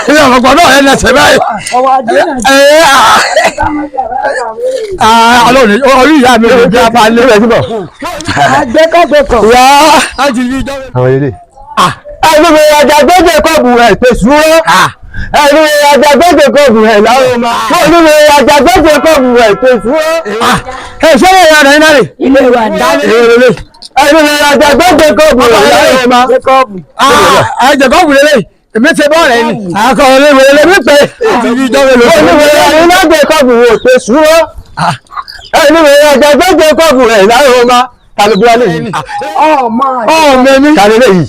ilé ọ̀pọ̀ náà ẹ̀ lẹ́sẹ̀ báyìí. Ọlọ́run orí ìyá mi ò jẹ́ abalẹ̀ rẹ̀ síbọ̀. Àgbẹ̀kọ̀gbẹ̀kọ̀. Wá láti rí ìjọba. Àwọn ilé. Ẹni mi àjàgbéjì kọ́ọ̀bù ẹ̀ tẹ̀sùwọ́. Ẹni mi àjàgbéjì kọ́ọ̀bù ẹ̀ láwọn ọmọ. Ẹni mi àjàgbéjì kọ́ọ̀bù ẹ̀ tẹ̀sùwọ́. Ẹ ṣé wọ́n yà rẹ̀ náà rè. Ilé wa dálé. Ẹni mi àjàgbéjì kọ́ọ̀bù ẹ̀ láwọn ọmọ. Àjẹkọ́ọ̀bù lélẹ̀ èmi ti bọ́ rẹ̀ ni. Àkọọ́lẹ̀ wẹ̀rẹ̀ mi pé ìdílé ìjọba ló Ẹni mi àjàgbéjì kọ́ọ̀bù ẹ̀ tẹ̀sùwọ́. Ẹni mi àjàgbéjì kọ́ọ̀bù ẹ̀ láwọn ọmọ. Kàlù bí wá lè yìí. Mẹ́mí. Kàlù lè yìí.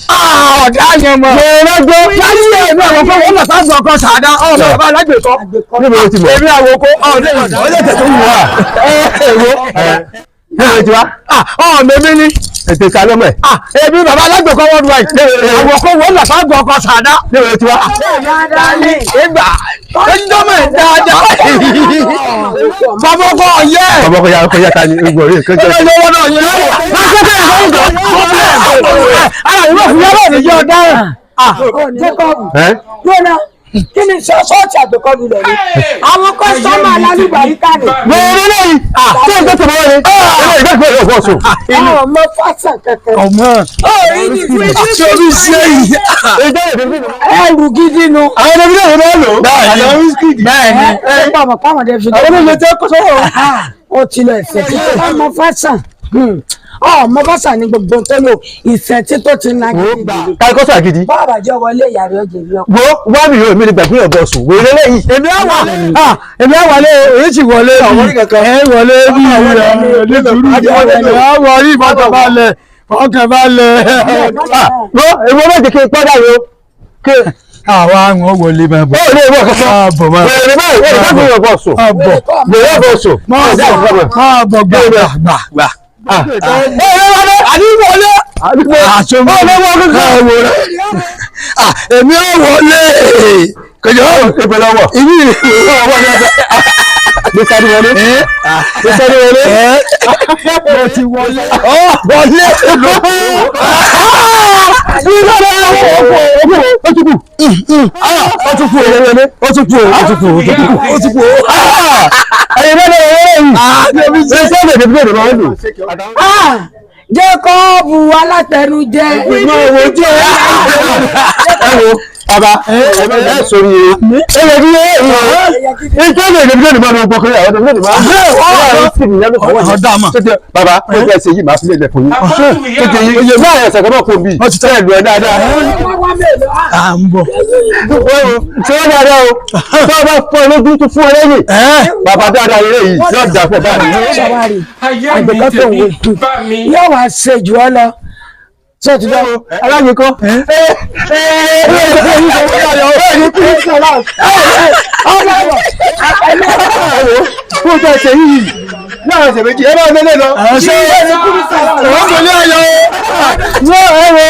Ọ̀dà yẹn mọ̀. Mọ̀rọ̀gbọ́. Láti ṣe èmi àwọn fún wọn lọ́sàn-án gbọ́ ọkọ̀ sàdá. Bàbá alágbèkọ́. Níbo ló ti mọ̀? Èmi àwòkó. Ọ̀lẹ́ tẹ̀tẹ̀ wù wá. Níbo ló ti wá? Mẹ́mí ni. Ètè ìsàlọ́mọ̀ ẹ̀. Èmi bàbá alágbèkọ́ wọ́n wá yìí. Àwòkó wọn lọ́sàn-án gbọ́ ọkọ̀ sàdá. Níbo ló ti wá? Ìgbà ẹjọ́mọ̀ dáadáa. Bàbá ọkọ̀ yẹ. Bàbá ọkọ̀ yà ta ni egbò rẹ̀ kẹjọ. Ẹjọ́ lọ́wọ́ náà yẹ. Ara ìwé fún yàrá ìdíjọ́ dáhùn. Jẹ́kọ̀bù. Lónà kí ni ṣọ́ọ̀ṣì àgbẹ̀kọ̀bù lọ ní? Àwọn kọ́sọ́mà alálùbáríkà ni. Mọ̀rọ̀ lẹ́yìn. Tí o gbẹ́sẹ̀ mọ́ ni. Ìgbẹ́sẹ̀ yóò fọ́ sùn. Ọmọ fásán kankan. Ọmọ. Sori ṣe yìí. Ẹrù gidi nu. Àwọn ọmọ ìbílẹ̀ ìbílẹ̀ lò. Bẹ́ẹ̀ni. Bẹ́ẹ̀ni. Ẹ gbà mọ̀ káwọn dẹ̀ fi dé. Àwọn ọmọ ìbílẹ̀ kọ́ sọ́wọ́. Ó tilẹ̀ ìfẹ́ tí ọmọ fásán. Ọmọ fásán ni gbogbo tó lò ìfẹ́ tí tó ti na gidi. Káríkọ́sọ̀ gidi. Bàbá jẹ́ wọlé ìyàrá ọjọ́ ìbí ọkọ. Wo wá mi yóò mi ní gbàgbé ọ̀bọ sùn. Wèrè lẹ́yìn. Èmi àwọlé èyí sì wọlé bí ẹ wọlé bí nítorí àwọ̀ rí ìfọkànbalẹ̀ fọkànbalẹ̀. Wo èwo náà jẹ́ kí n pọ́dà yo. Àwa àwọn wọlé máa bọ̀. Ó lè wọ̀ kankan. Àbọ̀ máa bọ̀. Wèrè báyìí wọ́n ìgbàgbé ọ̀bọ sùn. Àbọ̀. Wèrè ọ̀bọ sùn. Máa bọ̀ gbà. Àní wọlé. Àṣọmọ èmi ò wọlé. Kẹjọ ìpínlẹ̀ ọwọ́. ìbí Ọwọ́ ni ọjọ́. Bí sáré wọlé. Bí sáré wọlé. mo ti wọlé. Wọlé. Jẹ́kọ̀bù alátẹnujẹ. Bàbá ẹ sori ye. Ẹ yẹ kí ẹ ìjọba ìdèbílẹ̀ ni máa ń gbọ́kọ́ yàrá ìdèbílẹ̀ ni máa ń gbọ́kọ́. Bàbá ó fẹ́ ṣe yìí máa fi lè lẹ̀ fún yín. Tètè iye máa yẹ ṣàkóso náà kò bí. Wọ́n ti tẹ́ ẹ̀lú ẹ̀ dáadáa. À ń bọ̀. Ṣé wọ́n dáadáa o? Tí wọ́n bá fọ́ ẹ lójú tó fún ẹ lẹ́yìn. Bàbá dáadáa ilé yìí yóò dà pọ̀ báyìí. Àgbẹ̀kọ̀tò wò dùn. Yóò wá ṣe jù ọ lọ. Ṣé o ti dá o? Aláàyè kọ́. Fún ọjọ́ ìṣe yìí láwọn ọ̀sẹ̀ méjì ẹ máa ń lélẹ̀ lọ. Ṣé ìwọ́n kò ní ayọ̀? Wọ́n ẹ̀rọ.